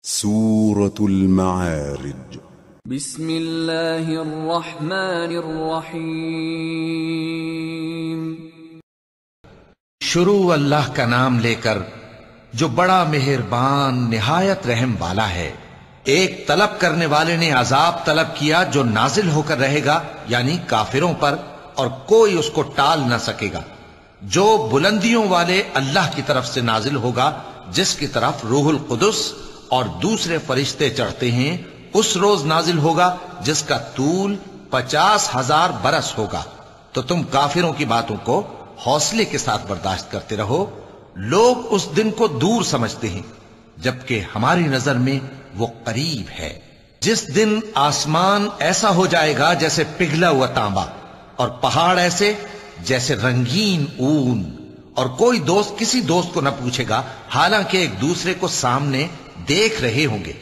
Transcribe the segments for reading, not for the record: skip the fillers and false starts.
سورة المعارج بسم اللہ الرحمن الرحیم شروع اللہ کا نام لے کر جو بڑا مہربان نہایت رحم والا ہے۔ ایک طلب کرنے والے نے عذاب طلب کیا جو نازل ہو کر رہے گا، یعنی کافروں پر، اور کوئی اس کو ٹال نہ سکے گا۔ جو بلندیوں والے اللہ کی طرف سے نازل ہوگا، جس کی طرف روح القدس اور دوسرے فرشتے چڑھتے ہیں، اس روز نازل ہوگا جس کا طول 50,000 برس ہوگا۔ تو تم کافروں کی باتوں کو حوصلے کے ساتھ برداشت کرتے رہو۔ لوگ اس دن کو دور سمجھتے ہیں، جبکہ ہماری نظر میں وہ قریب ہے۔ جس دن آسمان ایسا ہو جائے گا جیسے پگھلا ہوا تانبا، اور پہاڑ ایسے جیسے رنگین اون، اور کوئی دوست کسی دوست کو نہ پوچھے گا، حالانکہ ایک دوسرے کو سامنے دیکھ رہے ہوں گے۔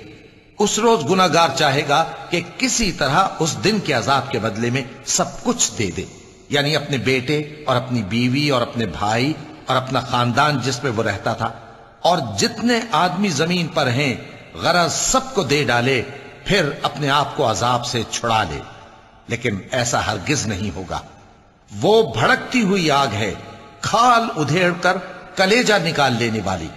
اس روز گناہگار چاہے گا کہ کسی طرح اس دن کے عذاب کے بدلے میں سب کچھ دے دے، یعنی اپنے بیٹے اور اپنی بیوی اور اپنے بھائی اور اپنا خاندان جس میں وہ رہتا تھا، اور جتنے آدمی زمین پر ہیں، غرض سب کو دے ڈالے، پھر اپنے آپ کو عذاب سے چھڑا لے۔ لیکن ایسا ہرگز نہیں ہوگا۔ وہ بھڑکتی ہوئی آگ ہے، کھال ادھیڑ کر کلیجہ نکال لینے والی۔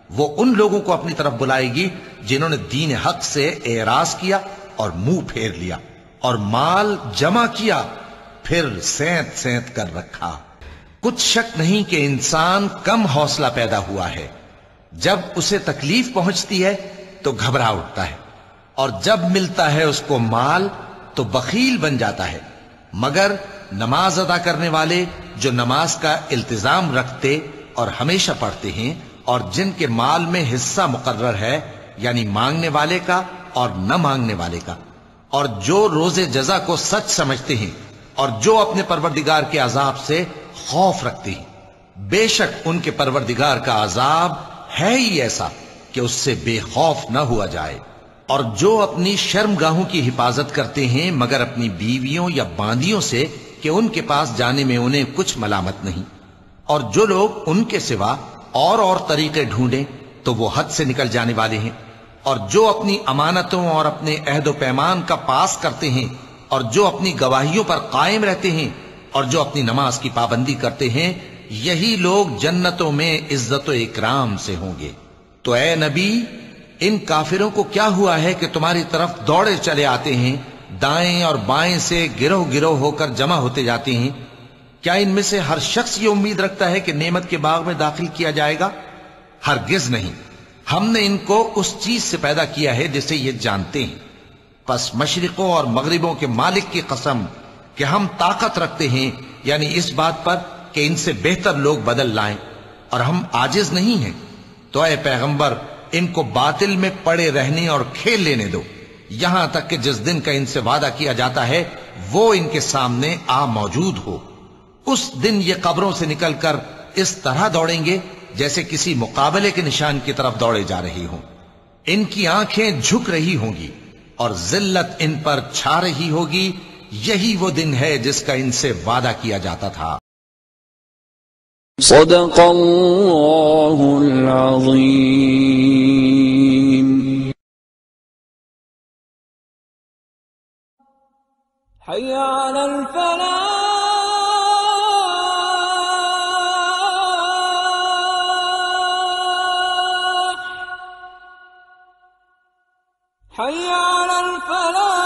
وہ ان لوگوں کو اپنی طرف بلائے گی جنہوں نے دین حق سے اعراض کیا اور منہ پھیر لیا، اور مال جمع کیا پھر سینت سینت کر رکھا۔ کچھ شک نہیں کہ انسان کم حوصلہ پیدا ہوا ہے۔ جب اسے تکلیف پہنچتی ہے تو گھبرا اٹھتا ہے، اور جب ملتا ہے اس کو مال تو بخیل بن جاتا ہے۔ مگر نماز ادا کرنے والے جو نماز کا التزام رکھتے اور ہمیشہ پڑھتے ہیں، اور جن کے مال میں حصہ مقرر ہے، یعنی مانگنے والے کا اور نہ مانگنے والے کا، اور جو روز جزا کو سچ سمجھتے ہیں، اور جو اپنے پروردگار کے عذاب سے خوف رکھتے ہیں، بے شک ان کے پروردگار کا عذاب ہے ہی ایسا کہ اس سے بے خوف نہ ہوا جائے۔ اور جو اپنی شرمگاہوں کی حفاظت کرتے ہیں مگر اپنی بیویوں یا باندیوں سے کہ ان کے پاس جانے میں انہیں کچھ ملامت نہیں، اور جو لوگ ان کے سوا اور طریقے ڈھونڈیں تو وہ حد سے نکل جانے والے ہیں، اور جو اپنی امانتوں اور اپنے عہد و پیمان کا پاس کرتے ہیں، اور جو اپنی گواہیوں پر قائم رہتے ہیں، اور جو اپنی نماز کی پابندی کرتے ہیں، یہی لوگ جنتوں میں عزت و اکرام سے ہوں گے۔ تو اے نبی، ان کافروں کو کیا ہوا ہے کہ تمہاری طرف دوڑے چلے آتے ہیں، دائیں اور بائیں سے گروہ گروہ ہو کر جمع ہوتے جاتے ہیں؟ کیا ان میں سے ہر شخص یہ امید رکھتا ہے کہ نعمت کے باغ میں داخل کیا جائے گا؟ ہرگز نہیں۔ ہم نے ان کو اس چیز سے پیدا کیا ہے جسے یہ جانتے ہیں۔ پس مشرقوں اور مغربوں کے مالک کی قسم کہ ہم طاقت رکھتے ہیں، یعنی اس بات پر کہ ان سے بہتر لوگ بدل لائیں، اور ہم عاجز نہیں ہیں۔ تو اے پیغمبر، ان کو باطل میں پڑے رہنے اور کھیل لینے دو، یہاں تک کہ جس دن کا ان سے وعدہ کیا جاتا ہے وہ ان کے سامنے آ موجود ہو۔ اس دن یہ قبروں سے نکل کر اس طرح دوڑیں گے جیسے کسی مقابلے کے نشان کی طرف دوڑے جا رہے ہوں۔ ان کی آنکھیں جھک رہی ہوں گی اور ذلت ان پر چھا رہی ہوگی۔ یہی وہ دن ہے جس کا ان سے وعدہ کیا جاتا تھا۔ صدق اللہ العظیم۔ حی علی الفلاح، حي على الفلاح۔